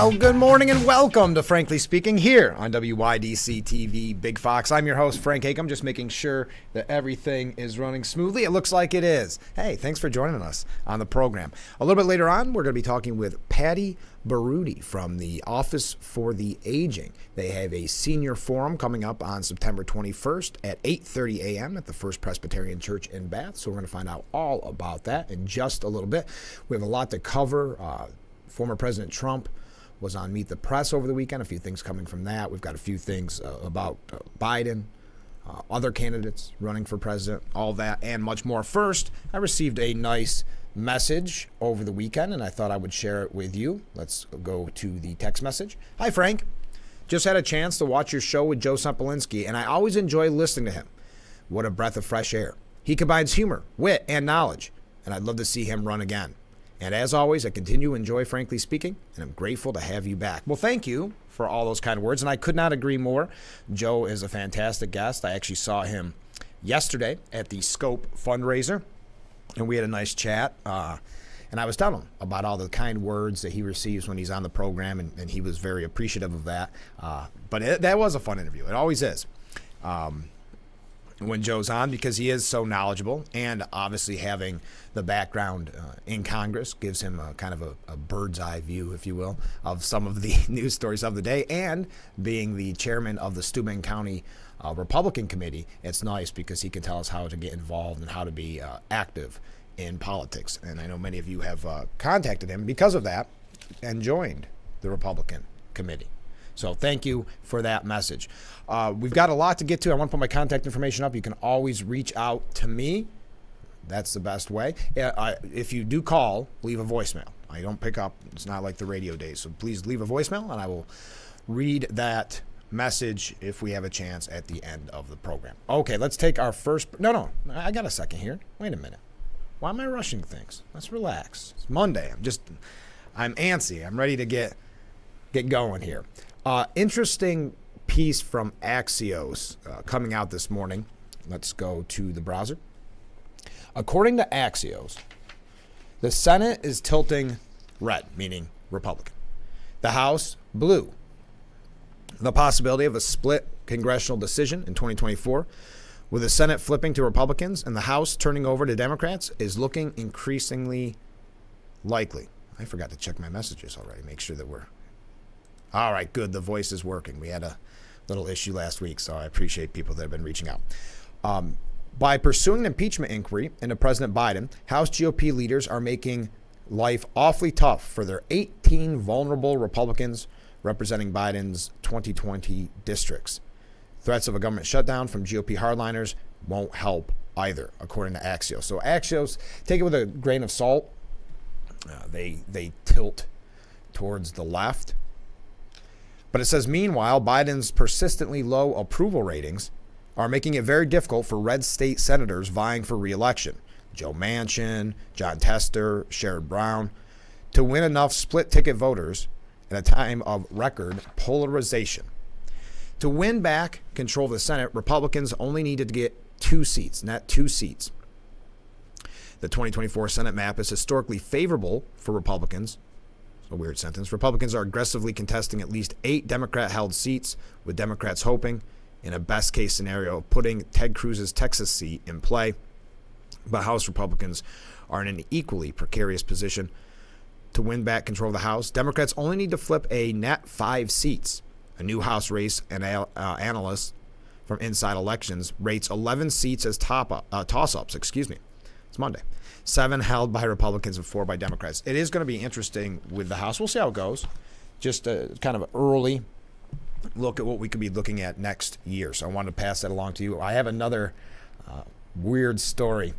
Well, good morning and welcome to Frankly Speaking here on WYDC TV Big Fox. I'm your host, Frank Acom, just making sure that everything is running smoothly. It looks like it is. Hey, thanks for joining us on the program. A little bit later on, we're going to be talking with Patty Baroudi from the Office for the Aging. They have a senior forum coming up on September 21st at 8:30 a.m. at the First Presbyterian Church in Bath. So we're going to find out all about that in just a little bit. We have a lot to cover. Former President Trump was on Meet the Press over the weekend. A few things coming from that. We've got a few things about Biden, other candidates running for president, all that and much more. First, I received a nice message over the weekend, and I thought I would share it with you. Let's go to the text message. Hi, Frank. Just had a chance to watch your show with Joe Sempolinski, and I always enjoy listening to him. What a breath of fresh air. He combines humor, wit, and knowledge, and I'd love to see him run again. And as always, I continue to enjoy Frankly Speaking, and I'm grateful to have you back. Well, thank you for all those kind words, and I could not agree more. Joe is a fantastic guest. I actually saw him yesterday at the Scope fundraiser, and we had a nice chat. And I was telling him about all the kind words that he receives when he's on the program, and he was very appreciative of that. But that was a fun interview. It always is. When Joe's on, because he is so knowledgeable, and obviously having the background in Congress gives him a kind of a bird's eye view, if you will, of some of the news stories of the day. And being the chairman of the Steuben County Republican Committee, it's nice because he can tell us how to get involved and how to be active in politics. And I know many of you have contacted him because of that and joined the Republican Committee. So thank you for that message. We've got a lot to get to. I want to put my contact information up. You can always reach out to me. That's the best way. If you do call, leave a voicemail. I don't pick up. It's not like the radio days. So please leave a voicemail, and I will read that message if we have a chance at the end of the program. Okay, let's take our first. No, I got a second here. Wait a minute. Why am I rushing things? Let's relax. It's Monday. I'm antsy. I'm ready to get going here. Interesting piece from Axios coming out this morning. Let's go to the browser. According to Axios, the Senate is tilting red, meaning Republican. The House, blue. The possibility of a split congressional decision in 2024, with the Senate flipping to Republicans and the House turning over to Democrats, is looking increasingly likely. I forgot to check my messages already, make sure that we're... All right, good. The voice is working. We had a little issue last week, so I appreciate people that have been reaching out. By pursuing an impeachment inquiry into President Biden, House GOP leaders are making life awfully tough for their 18 vulnerable Republicans representing Biden's 2020 districts. Threats of a government shutdown from GOP hardliners won't help either, according to Axios. So Axios, take it with a grain of salt. They tilt towards the left. But it says, meanwhile, Biden's persistently low approval ratings are making it very difficult for red state senators vying for re-election, Joe Manchin, Jon Tester, Sherrod Brown, to win enough split-ticket voters in a time of record polarization. To win back control of the Senate, Republicans only needed to get 2 seats, net 2 seats. The 2024 Senate map is historically favorable for Republicans. A weird sentence. Republicans are aggressively contesting at least 8 Democrat-held seats, with Democrats hoping, in a best-case scenario, of putting Ted Cruz's Texas seat in play. But House Republicans are in an equally precarious position to win back control of the House. Democrats only need to flip a net 5 seats. A new House race and analyst from Inside Elections rates 11 seats as toss-ups. It's Monday. 7 held by Republicans and 4 by Democrats. It is going to be interesting with the House. We'll see how it goes. Just a kind of early look at what we could be looking at next year. So I wanted to pass that along to you. I have another weird story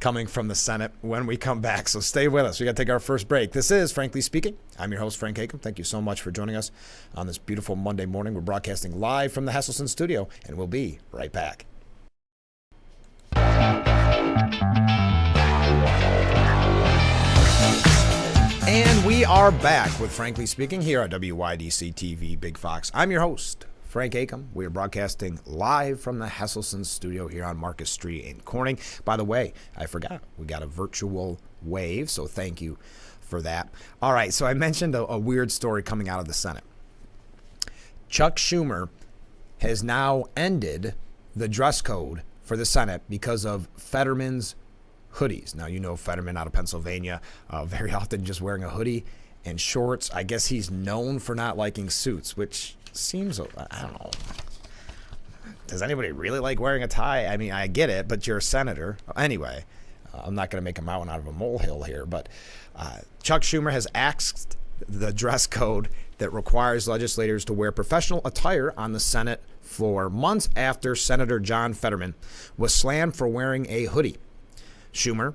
coming from the Senate when we come back. So stay with us. We got to take our first break. This is Frankly Speaking. I'm your host, Frank Acom. Thank you so much for joining us on this beautiful Monday morning. We're broadcasting live from the Hesselson studio, and we'll be right back. And we are back with Frankly Speaking here at WYDC TV Big Fox. I'm your host, Frank Acom. We are broadcasting live from the Hesselson studio here on Marcus Street in Corning. By the way, I forgot, we got a virtual wave, so thank you for that. All right, so I mentioned a weird story coming out of the Senate. Chuck Schumer has now ended the dress code for the Senate because of Fetterman's hoodies. Now, you know Fetterman out of Pennsylvania, very often just wearing a hoodie and shorts. I guess he's known for not liking suits, which seems, I don't know. Does anybody really like wearing a tie? I mean, I get it, but you're a senator. Anyway, I'm not going to make a mountain out of a molehill here, but Chuck Schumer has axed the dress code that requires legislators to wear professional attire on the Senate floor months after Senator John Fetterman was slammed for wearing a hoodie. Schumer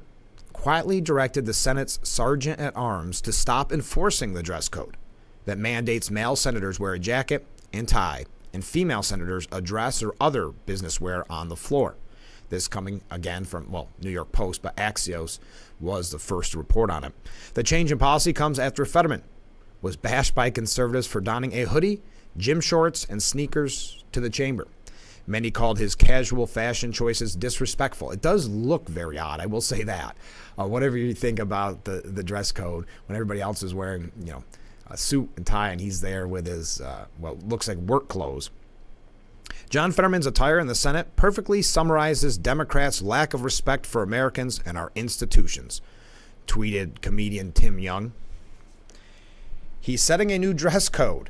quietly directed the Senate's Sergeant at Arms to stop enforcing the dress code that mandates male senators wear a jacket and tie and female senators a dress or other business wear on the floor. This coming again from, New York Post, but Axios was the first to report on it. The change in policy comes after Fetterman was bashed by conservatives for donning a hoodie, gym shorts, and sneakers to the chamber. Many called his casual fashion choices disrespectful. It does look very odd, I will say that. Whatever you think about the dress code, when everybody else is wearing, a suit and tie, and he's there with his, looks like work clothes. John Fetterman's attire in the Senate perfectly summarizes Democrats' lack of respect for Americans and our institutions, tweeted comedian Tim Young. He's setting a new dress code,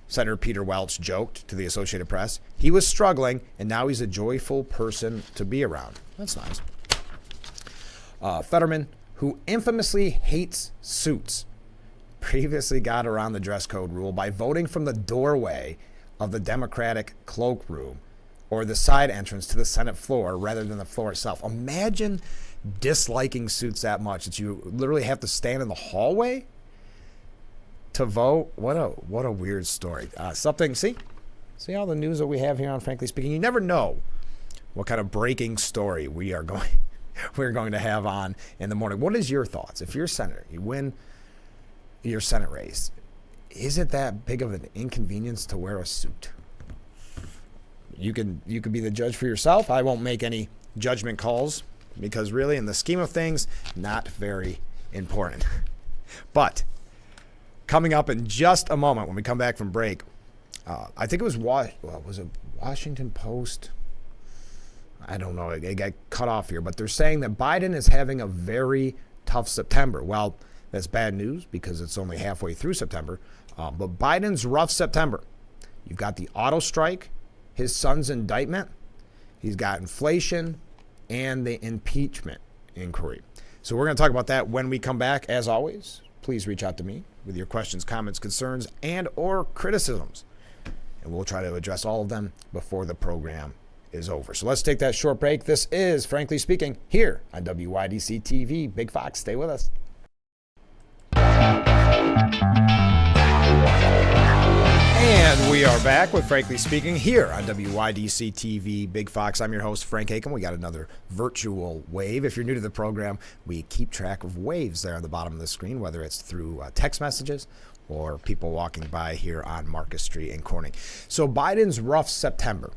Senator Peter Welch joked to the Associated Press. He was struggling, and now he's a joyful person to be around. That's nice. Fetterman, who infamously hates suits, previously got around the dress code rule by voting from the doorway of the Democratic cloakroom or the side entrance to the Senate floor rather than the floor itself. Imagine disliking suits that much that you literally have to stand in the hallway to vote. What a weird story. See all the news that we have here on Frankly Speaking. You never know what kind of breaking story we're going to have on in the morning. What is your thoughts? If you're a senator, you win your Senate race, is it that big of an inconvenience to wear a suit? You could be the judge for yourself. I won't make any judgment calls because really, in the scheme of things, not very important. But coming up in just a moment when we come back from break, I think it was was it Washington Post? I don't know. It got cut off here, but they're saying that Biden is having a very tough September. Well, that's bad news because it's only halfway through September. But Biden's rough September. You've got the auto strike, his son's indictment. He's got inflation and the impeachment inquiry. So we're going to talk about that when we come back. As always, please reach out to me with your questions, comments, concerns, and or criticisms. And we'll try to address all of them before the program is over. So let's take that short break. This is Frankly Speaking here on WYDC TV. Big Fox, stay with us. And we are back with Frankly Speaking here on WYDC TV, Big Fox. I'm your host, Frank Aiken. We got another virtual wave. If you're new to the program, we keep track of waves there on the bottom of the screen, whether it's through text messages or people walking by here on Marcus Street in Corning. So Biden's rough September,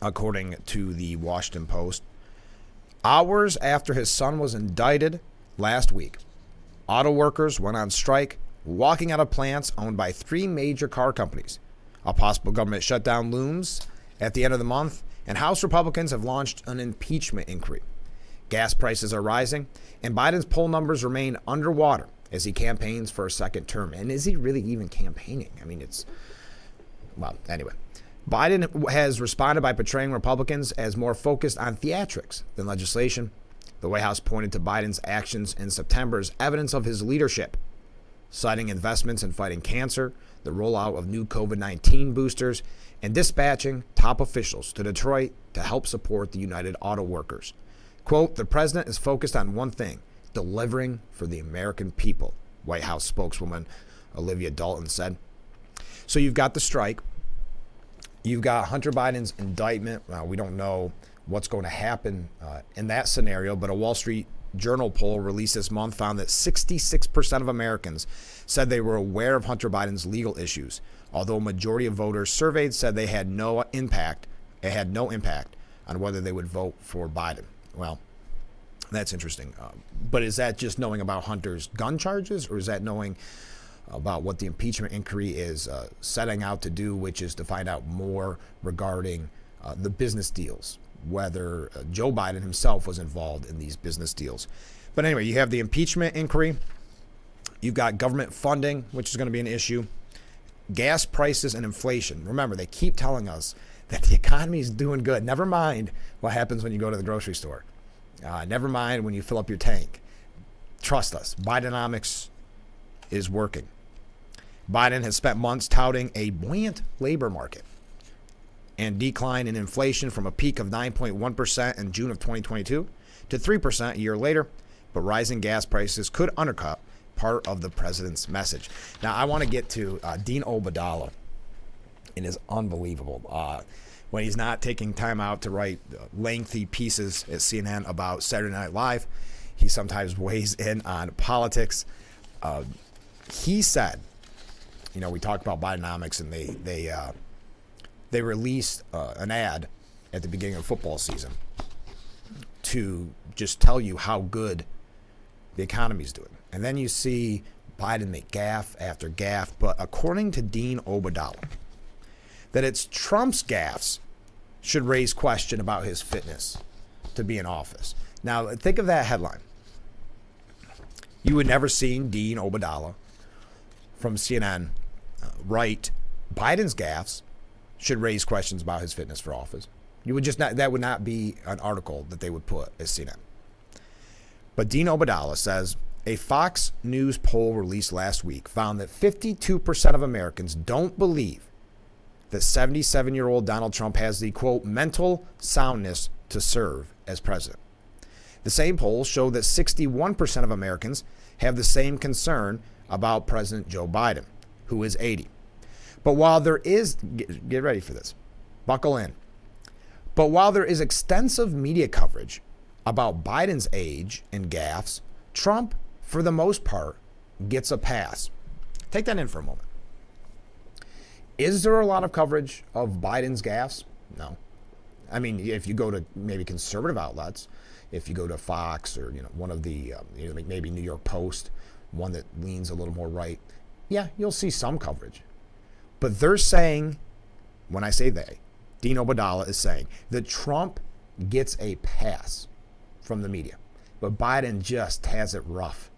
according to the Washington Post, hours after his son was indicted last week, auto workers went on strike, walking out of plants owned by 3 major car companies. A possible government shutdown looms at the end of the month, and House Republicans have launched an impeachment inquiry. Gas prices are rising, and Biden's poll numbers remain underwater as he campaigns for a second term. And is he really even campaigning? I mean, anyway. Biden has responded by portraying Republicans as more focused on theatrics than legislation. The White House pointed to Biden's actions in September as evidence of his leadership, citing investments in fighting cancer, the rollout of new COVID-19 boosters, and dispatching top officials to Detroit to help support the United Auto Workers. Quote, "The president is focused on one thing, delivering for the American people," White House spokeswoman Olivia Dalton said. So you've got the strike. You've got Hunter Biden's indictment. We don't know what's going to happen in that scenario, but a Wall Street Journal poll released this month found that 66% of Americans said they were aware of Hunter Biden's legal issues, although a majority of voters surveyed said they had no impact. It had no impact on whether they would vote for Biden. Well, That's interesting. But is that just knowing about Hunter's gun charges, or is that knowing about what the impeachment inquiry is setting out to do, which is to find out more regarding the business deals, whether Joe Biden himself was involved in these business deals? But anyway, you have the impeachment inquiry. You've got government funding, which is going to be an issue. Gas prices and inflation. Remember, they keep telling us that the economy is doing good. Never mind what happens when you go to the grocery store. Never mind when you fill up your tank. Trust us, Bidenomics is working. Biden has spent months touting a buoyant labor market and decline in inflation from a peak of 9.1% in June of 2022 to 3% a year later, but rising gas prices could undercut part of the president's message. Now, I want to get to Dean Obeidallah. It is unbelievable. When he's not taking time out to write lengthy pieces at CNN about Saturday Night Live, he sometimes weighs in on politics. He said, we talked about Bidenomics, and they released an ad at the beginning of football season to just tell you how good the economy's doing. And then you see Biden make gaffe after gaffe. But according to Dean Obeidallah, that it's Trump's gaffes should raise question about his fitness to be in office. Now, think of that headline. You would never seen Dean Obeidallah from CNN write Biden's gaffes should raise questions about his fitness for office. You would just not, that would not be an article that they would put as CNN. But Dean Obeidallah says a Fox News poll released last week found that 52% of Americans don't believe that 77-year-old Donald Trump has the, quote, mental soundness to serve as president. The same poll showed that 61% of Americans have the same concern about President Joe Biden, who is 80. But while there is, get ready for this, buckle in. But while there is extensive media coverage about Biden's age and gaffes, Trump, for the most part, gets a pass. Take that in for a moment. Is there a lot of coverage of Biden's gaffes? No. I mean, if you go to maybe conservative outlets, if you go to Fox or one of the maybe New York Post, one that leans a little more right, yeah, you'll see some coverage. But they're saying, when I say they, Dean Obeidallah is saying that Trump gets a pass from the media, but Biden just has it rough.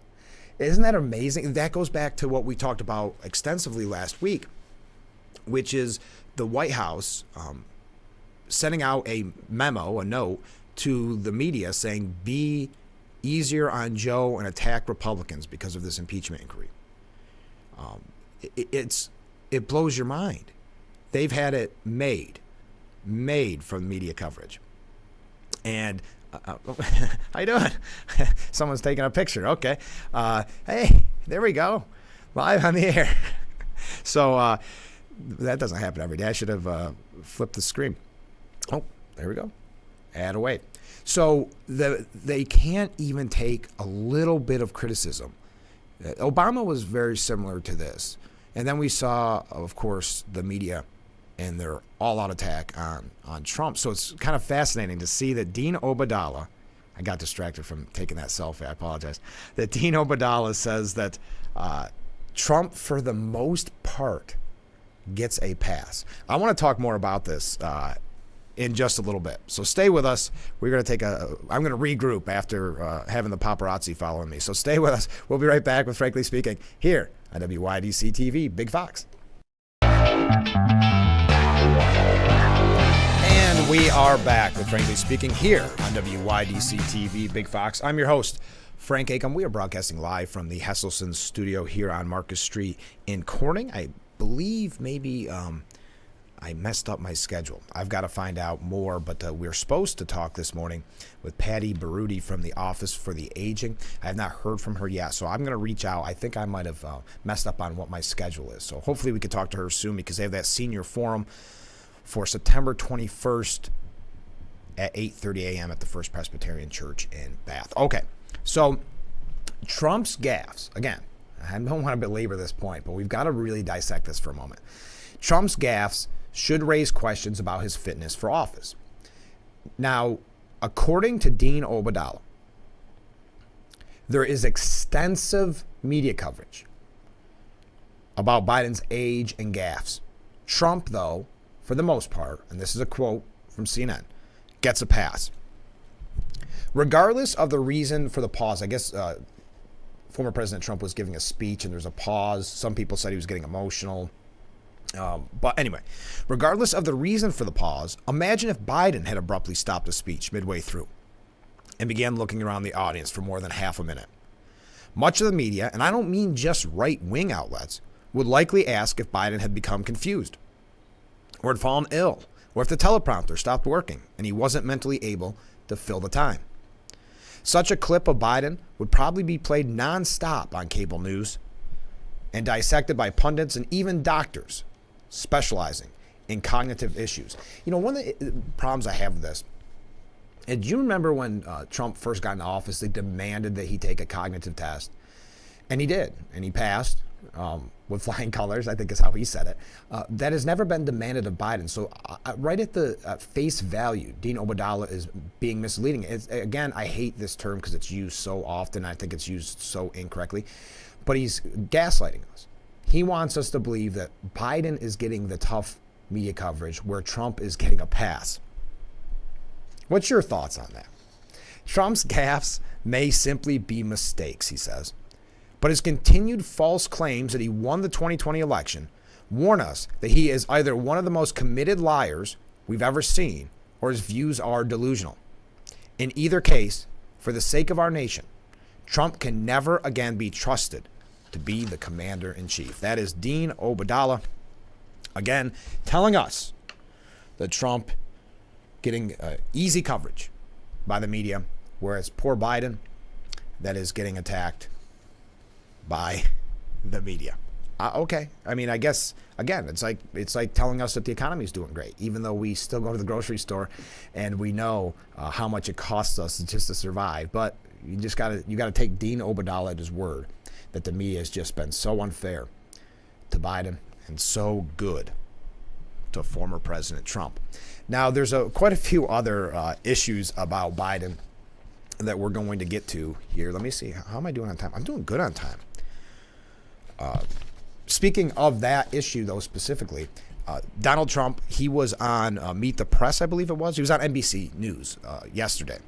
Isn't that amazing? That goes back to what we talked about extensively last week, which is the White House sending out a memo, a note to the media saying, be easier on Joe and attack Republicans because of this impeachment inquiry. It blows your mind. They've had it made from media coverage. And how you doing? Someone's taking a picture. Okay. Hey, there we go. Live on the air. So that doesn't happen every day. I should have flipped the screen. Oh, there we go. Add away. So they can't even take a little bit of criticism. Obama was very similar to this. And then we saw, of course, the media and their all-out attack on Trump. So it's kind of fascinating to see that Dean Obeidallah, I got distracted from taking that selfie, I apologize, that Dean Obeidallah says that Trump, for the most part, gets a pass. I want to talk more about this in just a little bit. So stay with us. I'm going to regroup after having the paparazzi following me. So stay with us. We'll be right back with Frankly Speaking here on WYDC TV, Big Fox. And we are back with Frankly Speaking here on WYDC TV, Big Fox. I'm your host, Frank Acom. We are broadcasting live from the Hesselson studio here on Marcus Street in Corning. I believe maybe I messed up my schedule. I've got to find out more, but we're supposed to talk this morning with Patty Baruti from the Office for the Aging. I have not heard from her yet, so I'm going to reach out. I think I might have messed up on what my schedule is. So hopefully we can talk to her soon because they have that senior forum for September 21st at 8:30 a.m. at the First Presbyterian Church in Bath. Okay, so Trump's gaffes. Again, I don't want to belabor this point, but we've got to really dissect this for a moment. Trump's gaffes should raise questions about his fitness for office. Now, according to Dean Obeidallah, There is extensive media coverage about Biden's age and gaffes. Trump, though, for the most part, and this is a quote from CNN, gets a pass. Regardless of the reason for the pause, I guess former President Trump was giving a speech and there's a pause. Some people said he was getting emotional. But anyway, regardless of the reason for the pause, imagine if Biden had abruptly stopped the speech midway through and began looking around the audience for more than half a minute. Much of the media, and I don't mean just right-wing outlets, would likely ask if Biden had become confused or had fallen ill or if the teleprompter stopped working and he wasn't mentally able to fill the time. Such a clip of Biden would probably be played nonstop on cable news and dissected by pundits and even doctors specializing in cognitive issues. You know, one of the problems I have with this, and do you remember when Trump first got into office, they demanded that he take a cognitive test? And he did, and he passed with flying colors, I think is how he said it. That has never been demanded of Biden. So right at the face value, Dean Obeidallah is being misleading. Again, I hate this term because it's used so often. I think it's used so incorrectly. But he's gaslighting us. He wants us to believe that Biden is getting the tough media coverage where Trump is getting a pass. What's your thoughts on that? Trump's gaffes may simply be mistakes, he says. But his continued false claims that he won the 2020 election warn us that he is either one of the most committed liars we've ever seen or his views are delusional. In either case, for the sake of our nation, Trump can never again be trusted to be the commander-in-chief. That is Dean Obeidallah, again, telling us that Trump getting easy coverage by the media, whereas poor Biden, that is getting attacked by the media. Okay. I mean, I guess, again, it's like telling us that the economy is doing great, even though we still go to the grocery store and we know how much it costs us just to survive. But you gotta take Dean Obeidallah at his word that the media has just been so unfair to Biden and so good to former President Trump. Now, there's quite a few other issues about Biden that we're going to get to here. Let me see. How am I doing on time? I'm doing good on time. Speaking of that issue, though, specifically, Donald Trump, he was on Meet the Press, I believe it was. He was on NBC News yesterday.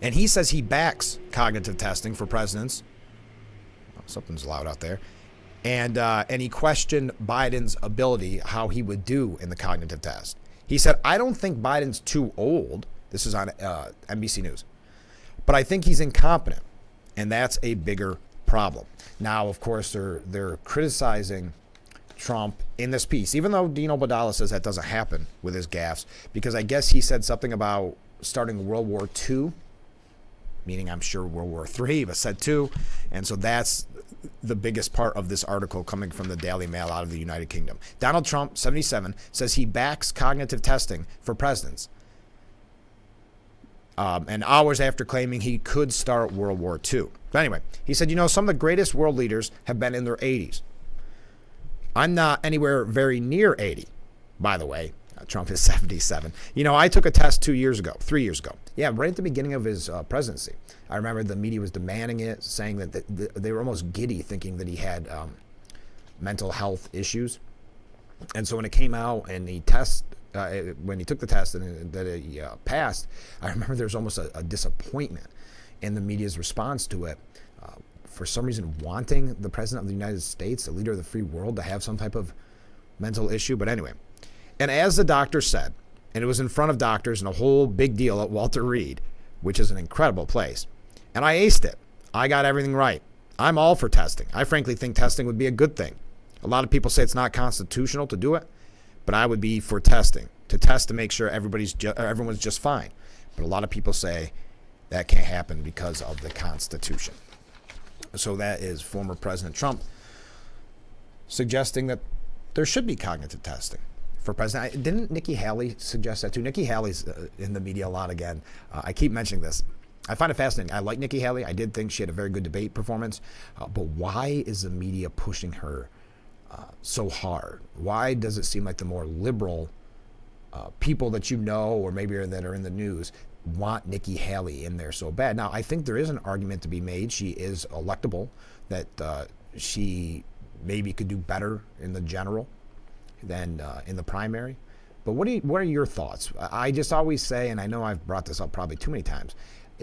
And he says he backs cognitive testing for presidents. Oh, something's loud out there. And he questioned Biden's ability, how he would do in the cognitive test. He said, I don't think Biden's too old. This is on NBC News. But I think he's incompetent. And that's a bigger problem. Now, of course, they're criticizing Trump in this piece, even though Dean Obeidallah says that doesn't happen with his gaffes, because I guess he said something about starting World War II, meaning I'm sure World War III, but said II. And so that's the biggest part of this article coming from the Daily Mail out of the United Kingdom. Donald Trump, 77, says he backs cognitive testing for presidents. And hours after claiming he could start World War II. But anyway, he said, some of the greatest world leaders have been in their 80s. I'm not anywhere very near 80, by the way. Trump is 77. I took a test 3 years ago. Yeah, right at the beginning of his presidency. I remember the media was demanding it, saying that they were almost giddy thinking that he had mental health issues. And so when it came out and when he took the test and that he passed, I remember there was almost a disappointment in the media's response to it. For some reason, wanting the president of the United States, the leader of the free world, to have some type of mental issue. But anyway, and as the doctor said, and it was in front of doctors and a whole big deal at Walter Reed, which is an incredible place, and I aced it. I got everything right. I'm all for testing. I frankly think testing would be a good thing. A lot of people say it's not constitutional to do it, but I would be for testing, to test to make sure everyone's just fine. But a lot of people say that can't happen because of the Constitution. So that is former President Trump suggesting that there should be cognitive testing for president. Didn't Nikki Haley suggest that too? Nikki Haley's in the media a lot again. I keep mentioning this. I find it fascinating. I like Nikki Haley. I did think she had a very good debate performance. But why is the media pushing her so hard? Why does it seem like the more liberal people that or maybe that are in the news, want Nikki Haley in there so bad. Now, I think there is an argument to be made. She is electable, that she maybe could do better in the general than in the primary. But what are your thoughts? I just always say, and I know I've brought this up probably too many times,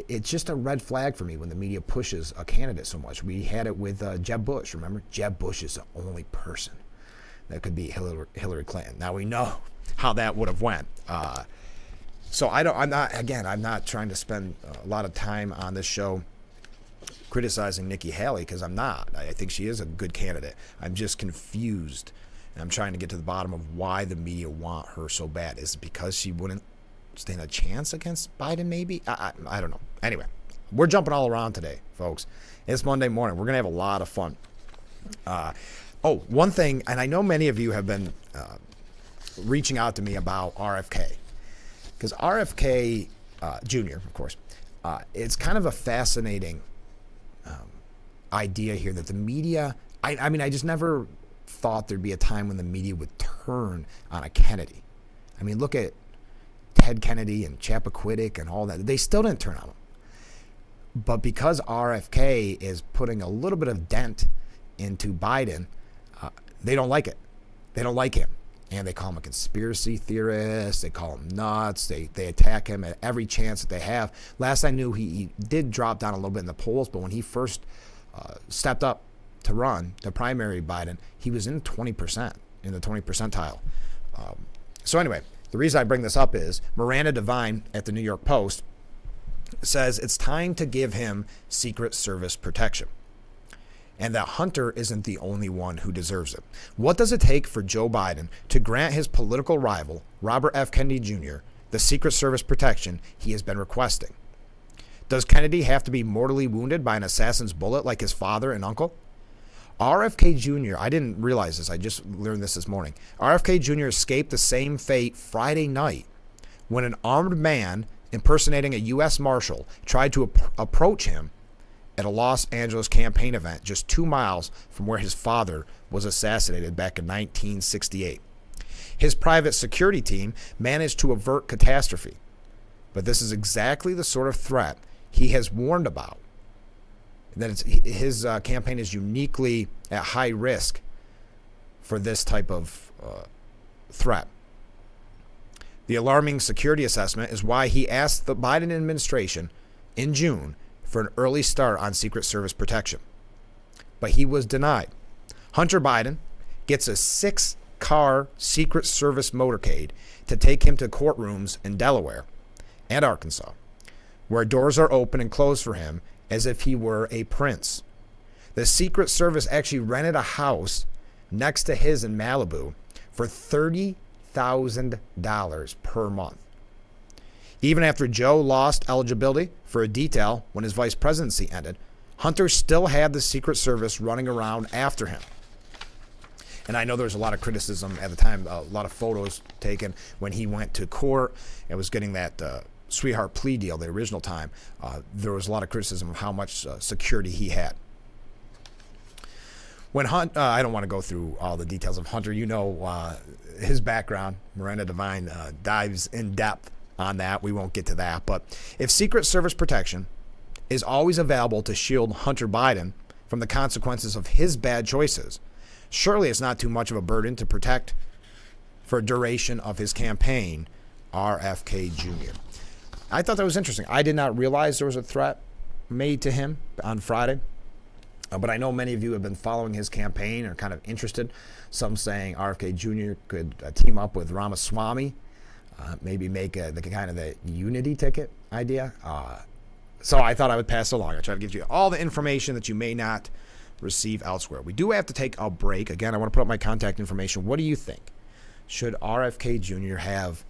it's just a red flag for me when the media pushes a candidate so much. We had it with Jeb Bush, remember? Jeb Bush is the only person that could beat Hillary Clinton. Now we know how that would have went. So I'm not trying to spend a lot of time on this show criticizing Nikki Haley, because I'm not. I think she is a good candidate. I'm just confused. And I'm trying to get to the bottom of why the media want her so bad. Is it because she wouldn't stand a chance against Biden, maybe? I don't know. Anyway, we're jumping all around today, folks. It's Monday morning. We're going to have a lot of fun. One thing, and I know many of you have been reaching out to me about RFK. Because RFK Jr., of course, it's kind of a fascinating idea here that the media, I mean, I just never thought there'd be a time when the media would turn on a Kennedy. I mean, look at Ted Kennedy and Chappaquiddick and all that. They still didn't turn on him. But because RFK is putting a little bit of dent into Biden, they don't like it. They don't like him. And they call him a conspiracy theorist. They call him nuts. They attack him at every chance that they have. Last I knew, he did drop down a little bit in the polls, but when he first stepped up to run the primary Biden, he was in 20%, in the 20 percentile. So anyway, the reason I bring this up is Miranda Devine at the New York Post says it's time to give him Secret Service protection, and that Hunter isn't the only one who deserves it. What does it take for Joe Biden to grant his political rival, Robert F. Kennedy Jr., the Secret Service protection he has been requesting? Does Kennedy have to be mortally wounded by an assassin's bullet like his father and uncle? RFK Jr., I didn't realize this, I just learned this morning. RFK Jr. escaped the same fate Friday night when an armed man impersonating a U.S. Marshal tried to approach him at a Los Angeles campaign event just 2 miles from where his father was assassinated back in 1968. His private security team managed to avert catastrophe, but this is exactly the sort of threat he has warned about. That his campaign is uniquely at high risk for this type of threat. The alarming security assessment is why he asked the Biden administration in June for an early start on Secret Service protection. But he was denied. Hunter Biden gets a 6-car Secret Service motorcade to take him to courtrooms in Delaware and Arkansas, where doors are open and closed for him as if he were a prince. The Secret Service actually rented a house next to his in Malibu for $30,000 per month. Even after Joe lost eligibility for a detail when his vice presidency ended, Hunter still had the Secret Service running around after him. And I know there was a lot of criticism at the time, a lot of photos taken when he went to court and was getting that sweetheart plea deal, the original time. There was a lot of criticism of how much security he had. When I don't want to go through all the details of Hunter. You know his background. Miranda Devine dives in depth on that. We won't get to that. But if Secret Service protection is always available to shield Hunter Biden from the consequences of his bad choices, surely it's not too much of a burden to protect for a duration of his campaign, RFK Jr. I thought that was interesting. I did not realize there was a threat made to him on Friday. But I know many of you have been following his campaign or kind of interested. Some saying RFK Jr. could team up with Ramaswamy, maybe make the kind of the unity ticket idea. So I thought I would pass along. I try to give you all the information that you may not receive elsewhere. We do have to take a break. Again, I want to put up my contact information. What do you think? Should RFK Jr. have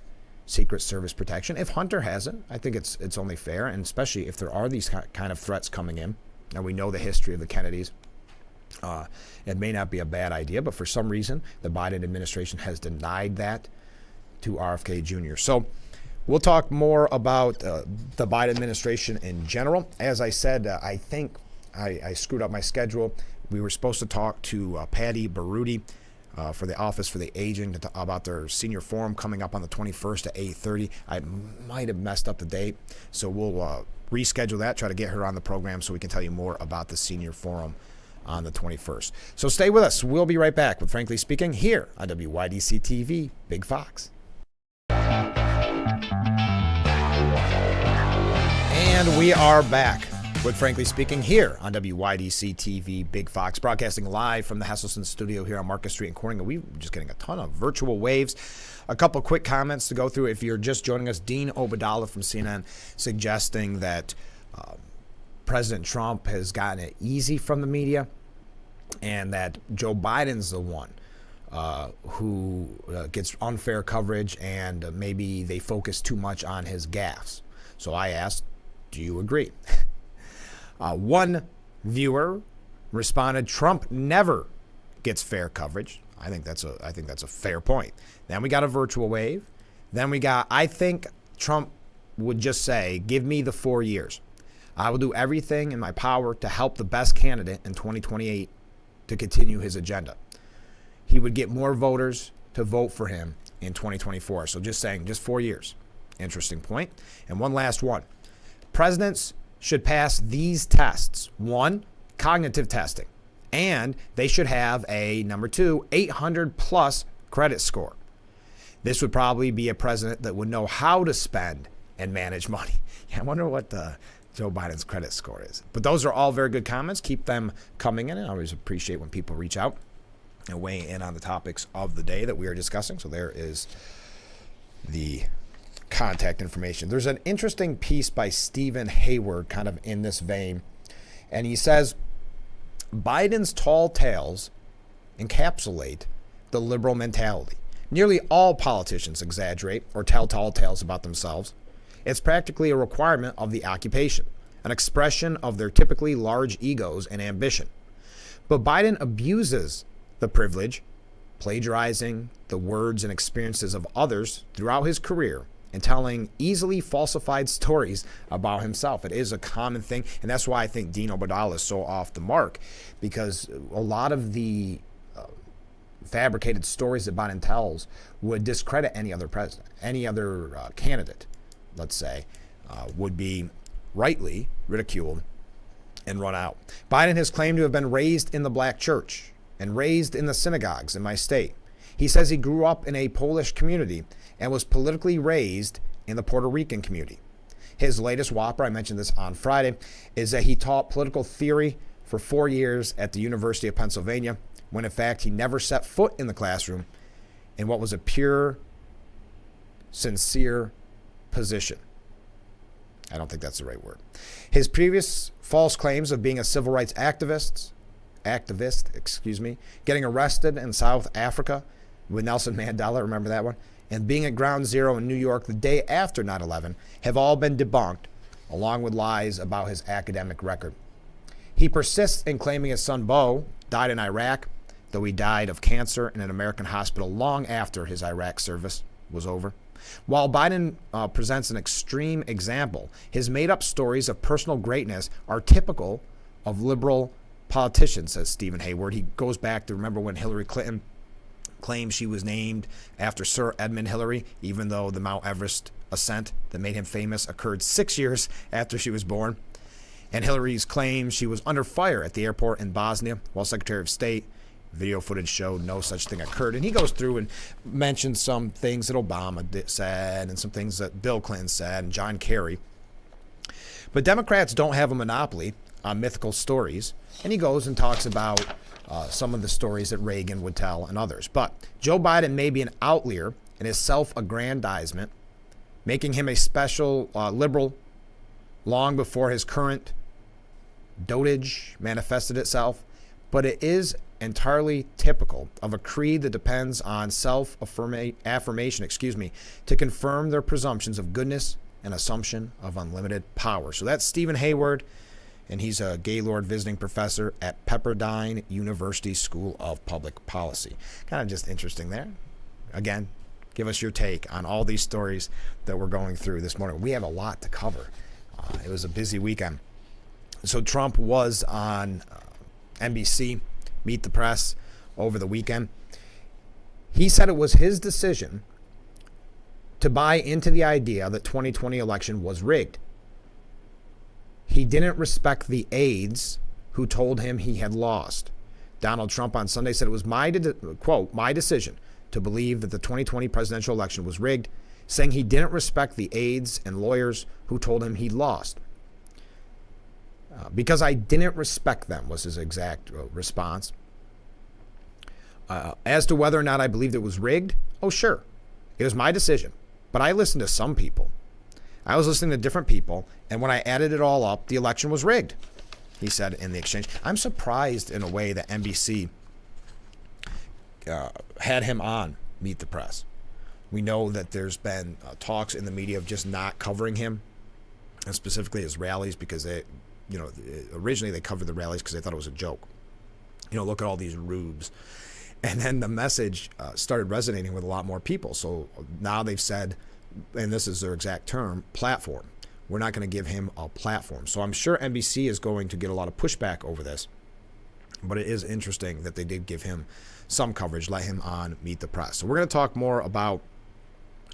Secret Service protection? If Hunter hasn't, I think it's only fair, and especially if there are these kind of threats coming in. Now, we know the history of the Kennedys. It may not be a bad idea, but for some reason, the Biden administration has denied that to RFK Jr. So we'll talk more about the Biden administration in general. As I said, I think I screwed up my schedule. We were supposed to talk to Patty Baruti for the Office for the Aging about their senior forum coming up on the 21st at 8:30. I might have messed up the date, so we'll reschedule that, try to get her on the program so we can tell you more about the senior forum on the 21st. So stay with us. We'll be right back with Frankly Speaking here on WYDC TV, Big Fox. And we are back with Frankly Speaking here on WYDC TV, Big Fox, broadcasting live from the Hesselson studio here on Market Street in Corning. We're just getting a ton of virtual waves. A couple quick comments to go through. If you're just joining us, Dean Obeidallah from CNN suggesting that President Trump has gotten it easy from the media and that Joe Biden's the one who gets unfair coverage and maybe they focus too much on his gaffes. So I asked, do you agree? One viewer responded, Trump never gets fair coverage. I think that's a fair point. Then we got a virtual wave. Then we got, I think Trump would just say, give me the 4 years. I will do everything in my power to help the best candidate in 2028 to continue his agenda. He would get more voters to vote for him in 2024. So just saying, just 4 years. Interesting point. And one last one. Presidents should pass these tests. 1, cognitive testing. And they should have a, number 2, 800 plus credit score. This would probably be a president that would know how to spend and manage money. Yeah, I wonder what Joe Biden's credit score is. But those are all very good comments. Keep them coming in. I always appreciate when people reach out and weigh in on the topics of the day that we are discussing. So there is the contact information. There's an interesting piece by Stephen Hayward kind of in this vein. And he says, Biden's tall tales encapsulate the liberal mentality. Nearly all politicians exaggerate or tell tall tales about themselves. It's practically a requirement of the occupation, an expression of their typically large egos and ambition. But Biden abuses the privilege, plagiarizing the words and experiences of others throughout his career and telling easily falsified stories about himself. It is a common thing, and that's why I think Dean Obeidallah is so off the mark, because a lot of the fabricated stories that Biden tells would discredit any other president, any other candidate, let's say, would be rightly ridiculed and run out. Biden has claimed to have been raised in the black church and raised in the synagogues in my state. He says he grew up in a Polish community and was politically raised in the Puerto Rican community. His latest whopper, I mentioned this on Friday, is that he taught political theory for 4 years at the University of Pennsylvania, when in fact he never set foot in the classroom in what was a pure, sincere position. I don't think that's the right word. His previous false claims of being a civil rights activist, getting arrested in South Africa with Nelson Mandela, remember that one, and being at Ground Zero in New York the day after 9/11 have all been debunked, along with lies about his academic record. He persists in claiming his son Beau died in Iraq, though he died of cancer in an American hospital long after his Iraq service was over. While Biden presents an extreme example, his made-up stories of personal greatness are typical of liberal politicians, says Stephen Hayward. He goes back to remember when Hillary Clinton claimed she was named after Sir Edmund Hillary, even though the Mount Everest ascent that made him famous occurred 6 years after she was born. And Hillary's claim she was under fire at the airport in Bosnia while Secretary of State. Video footage showed no such thing occurred. And he goes through and mentions some things that Obama said and some things that Bill Clinton said and John Kerry. But Democrats don't have a monopoly on mythical stories. And he goes and talks about some of the stories that Reagan would tell and others. But Joe Biden may be an outlier in his self-aggrandizement, making him a special liberal long before his current dotage manifested itself. But it is entirely typical of a creed that depends on self-affirmation, to confirm their presumptions of goodness and assumption of unlimited power. So that's Stephen Hayward, and he's a Gaylord visiting professor at Pepperdine University School of Public Policy. Kind of just interesting there. Again, give us your take on all these stories that we're going through this morning. We have a lot to cover. It was a busy weekend. So Trump was on NBC, Meet the Press, over the weekend. He said it was his decision to buy into the idea that 2020 election was rigged. He didn't respect the aides who told him he had lost. Donald Trump on Sunday said it was quote, my decision to believe that the 2020 presidential election was rigged, saying he didn't respect the aides and lawyers who told him he lost. Because I didn't respect them was his exact response. As to whether or not I believed it was rigged, oh sure, it was my decision. But I listened to some people. I was listening to different people, and when I added it all up, the election was rigged, he said in the exchange. I'm surprised in a way that NBC had him on Meet the Press. We know that there's been talks in the media of just not covering him, and specifically his rallies, because they, originally they covered the rallies because they thought it was a joke. Look at all these rubes. And then the message started resonating with a lot more people. So now they've said, and this is their exact term, platform. We're not going to give him a platform. So I'm sure NBC is going to get a lot of pushback over this. But it is interesting that they did give him some coverage, let him on Meet the Press. So we're going to talk more about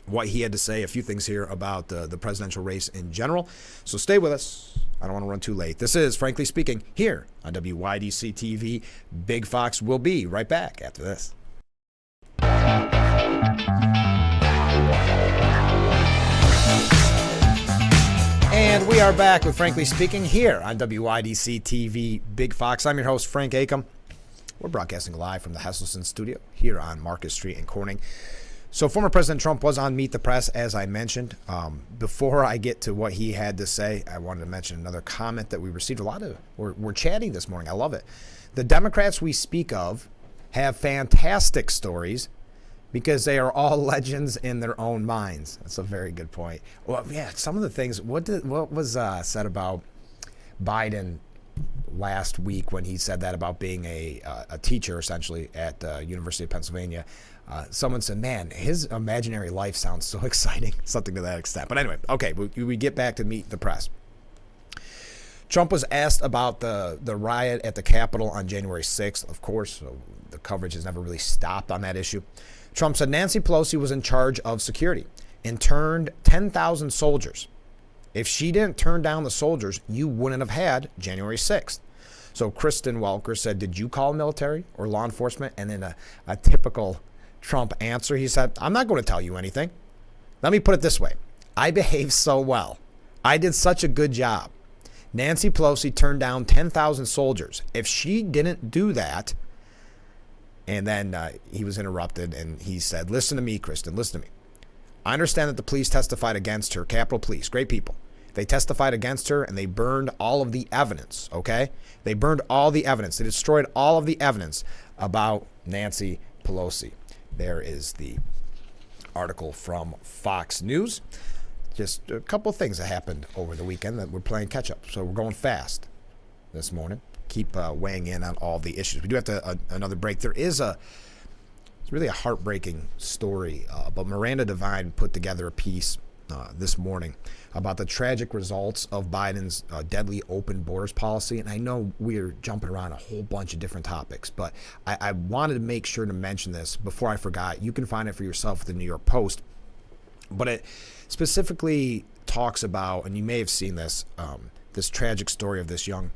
what he had to say, a few things here about the presidential race in general. So stay with us. I don't want to run too late. This is Frankly Speaking here on WYDC TV. Big Fox will be right back after this. And we are back with Frankly Speaking here on WYDC TV Big Fox. I'm your host, Frank Acom. We're broadcasting live from the Heselson studio here on Market Street in Corning. So former President Trump was on Meet the Press, as I mentioned. Before I get to what he had to say, I wanted to mention another comment that we received a lot of. We're chatting this morning. I love it. The Democrats we speak of have fantastic stories because they are all legends in their own minds. That's a very good point. Well, yeah, some of the things, what was said about Biden last week when he said that about being a teacher, essentially, at University of Pennsylvania. Someone said, man, his imaginary life sounds so exciting, something to that extent. But anyway, okay, we get back to Meet the Press. Trump was asked about the riot at the Capitol on January 6th, of course, so the coverage has never really stopped on that issue. Trump said Nancy Pelosi was in charge of security and turned 10,000 soldiers. If she didn't turn down the soldiers, you wouldn't have had January 6th. So Kristen Welker said, did you call military or law enforcement? And in a typical Trump answer, he said, I'm not going to tell you anything. Let me put it this way. I behaved so well. I did such a good job. Nancy Pelosi turned down 10,000 soldiers. If she didn't do that, and then he was interrupted and he said, listen to me, Kristen, listen to me. I understand that the police testified against her, Capitol Police, great people. They testified against her and they burned all of the evidence, okay? They burned all the evidence. They destroyed all of the evidence about Nancy Pelosi. There is the article from Fox News. Just a couple of things that happened over the weekend that we're playing catch up. So we're going fast this morning. Keep weighing in on all the issues. We do have another break. It's really a heartbreaking story, but Miranda Devine put together a piece this morning about the tragic results of Biden's deadly open borders policy. And I know we're jumping around a whole bunch of different topics, but I wanted to make sure to mention this before I forgot. You can find it for yourself at the New York Post, but it specifically talks about, and you may have seen this, this tragic story of this young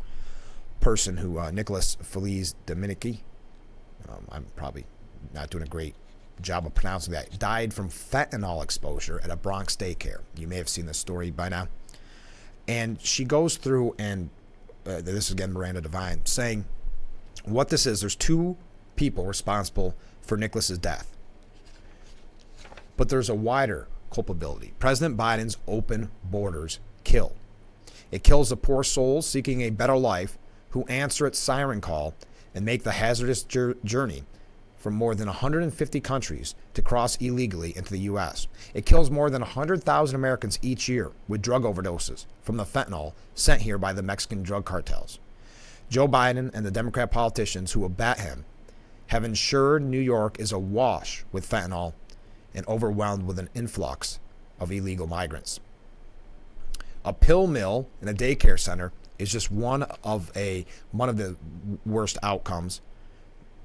person who, Nicholas Feliz Dominici, I'm probably not doing a great job of pronouncing that, died from fentanyl exposure at a Bronx daycare. You may have seen this story by now. And she goes through, and this is again Miranda Devine, saying what this is. There's two people responsible for Nicholas's death, but there's a wider culpability. President Biden's open borders kill. It kills the poor souls seeking a better life who answer its siren call and make the hazardous journey from more than 150 countries to cross illegally into the U.S. It kills more than 100,000 Americans each year with drug overdoses from the fentanyl sent here by the Mexican drug cartels. Joe Biden and the Democrat politicians who abet him have ensured New York is awash with fentanyl and overwhelmed with an influx of illegal migrants. A pill mill in a daycare center is just one of the worst outcomes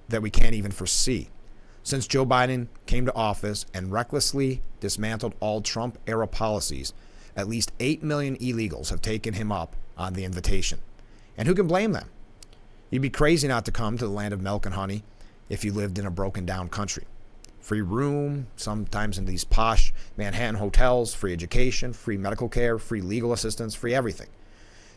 that we can't even foresee. Since Joe Biden came to office and recklessly dismantled all Trump-era policies, at least 8 million illegals have taken him up on the invitation. And who can blame them? You'd be crazy not to come to the land of milk and honey if you lived in a broken-down country. Free room, sometimes in these posh Manhattan hotels, free education, free medical care, free legal assistance, free everything.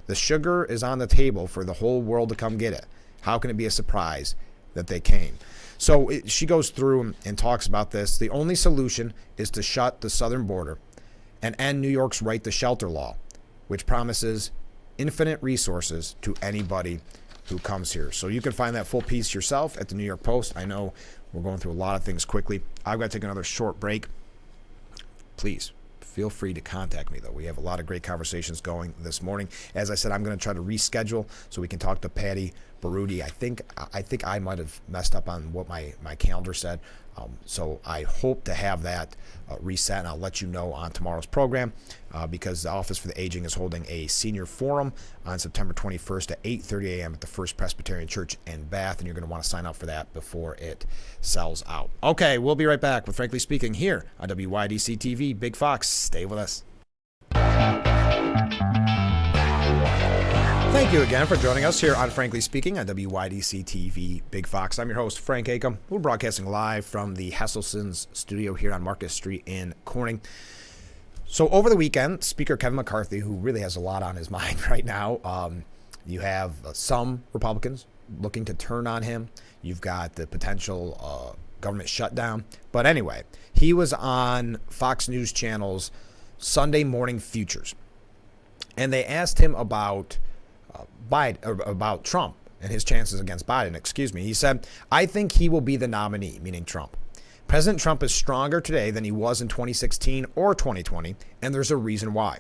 The sugar is on the table for the whole world to come get it. How can it be a surprise that they came? So she goes through and talks about this. The only solution is to shut the southern border and end New York's right to shelter law, which promises infinite resources to anybody who comes here. So you can find that full piece yourself at the New York Post. I know we're going through a lot of things quickly. I've got to take another short break. Please feel free to contact me, though. We have a lot of great conversations going this morning. As I said, I'm going to try to reschedule so we can talk to Patty Baroudi. I think I might have messed up on what my calendar said. So I hope to have that reset, and I'll let you know on tomorrow's program because the Office for the Aging is holding a senior forum on September 21st at 8:30 a.m. at the First Presbyterian Church in Bath, and you're going to want to sign up for that before it sells out. Okay, we'll be right back with Frankly Speaking here on WYDC TV. Big Fox, stay with us. Thank you again for joining us here on Frankly Speaking on WYDC TV Big Fox. I'm your host, Frank Acom. We're broadcasting live from the Hesselson's studio here on Marcus Street in Corning. So over the weekend, Speaker Kevin McCarthy, who really has a lot on his mind right now, you have some Republicans looking to turn on him. You've got the potential government shutdown. But anyway, he was on Fox News Channel's Sunday Morning Futures. And they asked him about about Trump and his chances against Biden. He said, "I think he will be the nominee," meaning Trump. "President Trump is stronger today than he was in 2016 or 2020, and there's a reason why.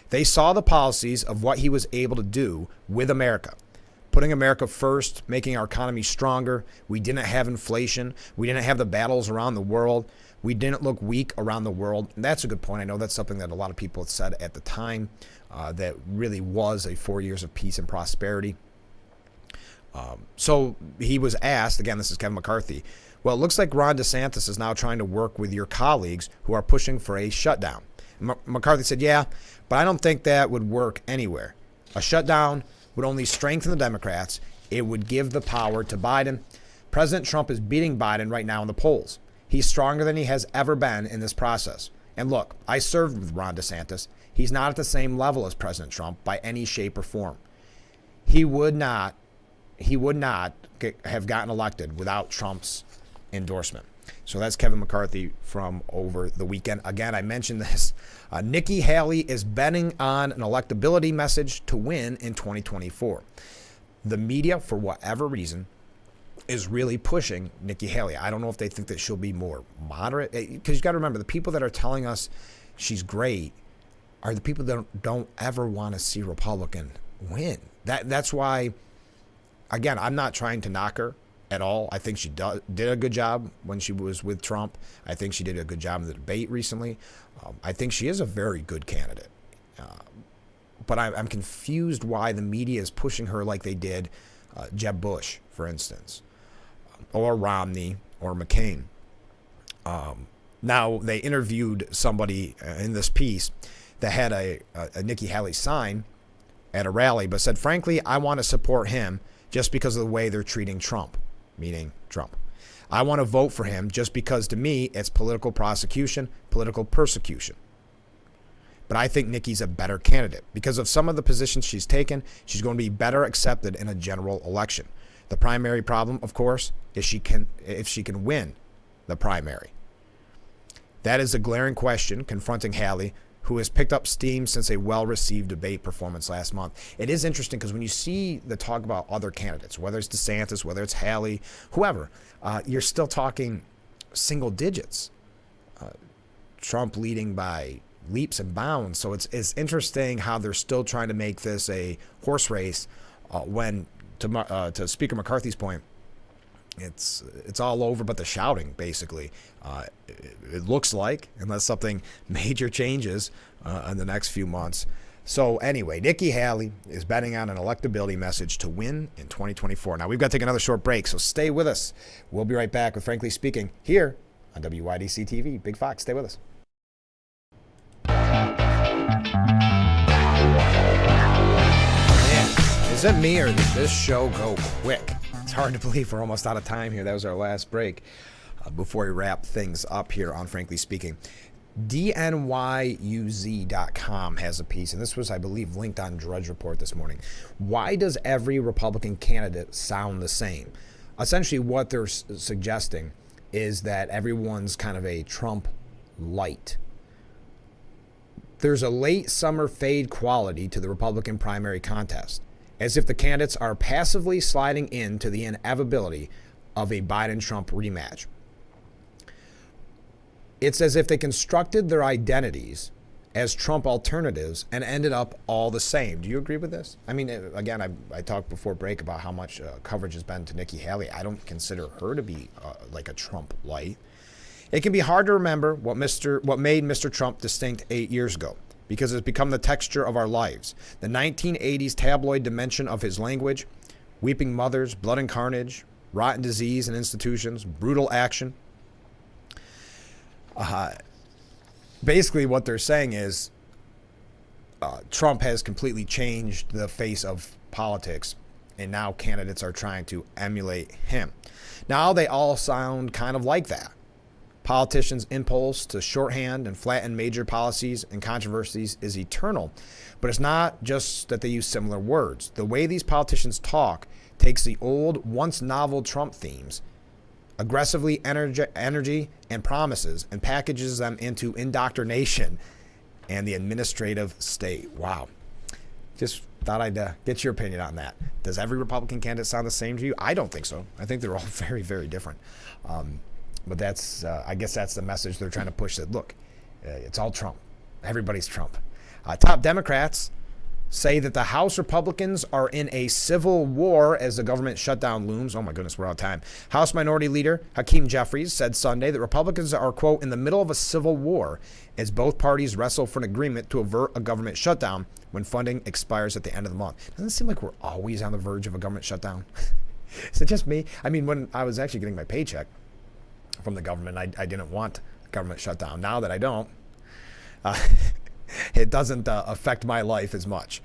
They saw the policies of what he was able to do with America, putting America first, making our economy stronger. We didn't have inflation. We didn't have the battles around the world. We didn't look weak around the world." And that's a good point. I know that's something that a lot of people had said at the time. That really was a 4 years of peace and prosperity. So he was asked, again, this is Kevin McCarthy, "Well, it looks like Ron DeSantis is now trying to work with your colleagues who are pushing for a shutdown." McCarthy said, "Yeah, but I don't think that would work anywhere. A shutdown would only strengthen the Democrats. It would give the power to Biden. President Trump is beating Biden right now in the polls. He's stronger than he has ever been in this process. And look, I served with Ron DeSantis. He's not at the same level as President Trump by any shape or form. He would not have gotten elected without Trump's endorsement." So that's Kevin McCarthy from over the weekend. Again, I mentioned this. Nikki Haley is betting on an electability message to win in 2024. The media, for whatever reason, is really pushing Nikki Haley. I don't know if they think that she'll be more moderate, because you got to remember, the people that are telling us she's great are the people that don't ever want to see Republican win. That's why, again, I'm not trying to knock her at all. I think she did a good job when she was with Trump. I think she did a good job in the debate recently. I think she is a very good candidate. But I'm confused why the media is pushing her like they did Jeb Bush, for instance, or Romney or McCain. Now, they interviewed somebody in this piece that had a Nikki Haley sign at a rally, but said, "Frankly, I want to support him just because of the way they're treating Trump," meaning Trump. "I want to vote for him just because, to me, it's political prosecution, political persecution. But I think Nikki's a better candidate. Because of some of the positions she's taken, she's going to be better accepted in a general election. The primary problem, of course, is if she can win the primary. That is a glaring question confronting Haley, who has picked up steam since a well-received debate performance last month." It is interesting because when you see the talk about other candidates, whether it's DeSantis, whether it's Haley, whoever, you're still talking single digits. Trump leading by leaps and bounds. So it's interesting how they're still trying to make this a horse race when, to Speaker McCarthy's point, it's all over but the shouting, basically. It looks like, unless something major changes in the next few months, So anyway, Nikki Haley is betting on an electability message to win in 2024. Now, we've got to take another short break, so stay with us. We'll be right back with Frankly Speaking here on WYDC TV. Big Fox, stay with us. Man, is it me or did this show go quick? It's hard to believe we're almost out of time here. That was our last break before we wrap things up here on Frankly Speaking. DNYUZ.com has a piece, and this was, I believe, linked on Drudge Report this morning. Why does every Republican candidate sound the same? Essentially, what they're suggesting is that everyone's kind of a Trump light. There's a late summer fade quality to the Republican primary contest, as if the candidates are passively sliding into the inevitability of a Biden-Trump rematch. It's as if they constructed their identities as Trump alternatives and ended up all the same. Do you agree with this? I mean, again, I talked before break about how much coverage has been to Nikki Haley. I don't consider her to be like a Trump light. It can be hard to remember what made Mr. Trump distinct 8 years ago, because it's become the texture of our lives. The 1980s tabloid dimension of his language, weeping mothers, blood and carnage, rotten disease and institutions, brutal action. Basically, what they're saying is Trump has completely changed the face of politics, and now candidates are trying to emulate him. Now they all sound kind of like that. Politicians' impulse to shorthand and flatten major policies and controversies is eternal, but it's not just that they use similar words. The way these politicians talk takes the old, once novel Trump themes, aggressively energy and promises, and packages them into indoctrination and the administrative state. Wow. Just thought I'd get your opinion on that. Does every Republican candidate sound the same to you? I don't think so. I think they're all very, very different. But that's, I guess that's the message they're trying to push, that, look, it's all Trump. Everybody's Trump. Top Democrats say that the House Republicans are in a civil war as the government shutdown looms. Oh my goodness, we're out of time. House Minority Leader Hakeem Jeffries said Sunday that Republicans are, quote, in the middle of a civil war as both parties wrestle for an agreement to avert a government shutdown when funding expires at the end of the month. Doesn't it seem like we're always on the verge of a government shutdown? Is it just me? I mean, when I was actually getting my paycheck from the government, I didn't want government shutdown. Now that I don't, it doesn't affect my life as much.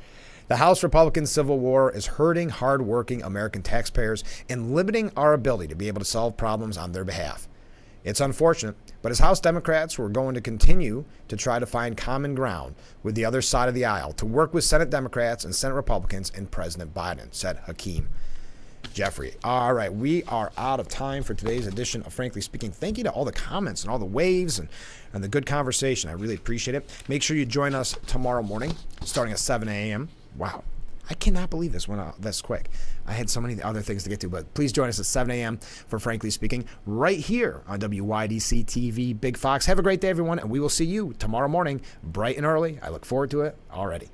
The House Republican civil war is hurting hardworking American taxpayers and limiting our ability to be able to solve problems on their behalf. It's unfortunate, but as House Democrats, we're going to continue to try to find common ground with the other side of the aisle to work with Senate Democrats and Senate Republicans and President Biden, said Hakeem Jeffrey. All right, we are out of time for today's edition of Frankly Speaking. Thank you to all the comments and all the waves and the good conversation. I really appreciate it. Make sure you join us tomorrow morning, starting at 7 a.m. Wow, I cannot believe this went out this quick. I had so many other things to get to, but please join us at 7 a.m. for Frankly Speaking right here on WYDC TV Big Fox. Have a great day, everyone, and we will see you tomorrow morning, bright and early. I look forward to it already.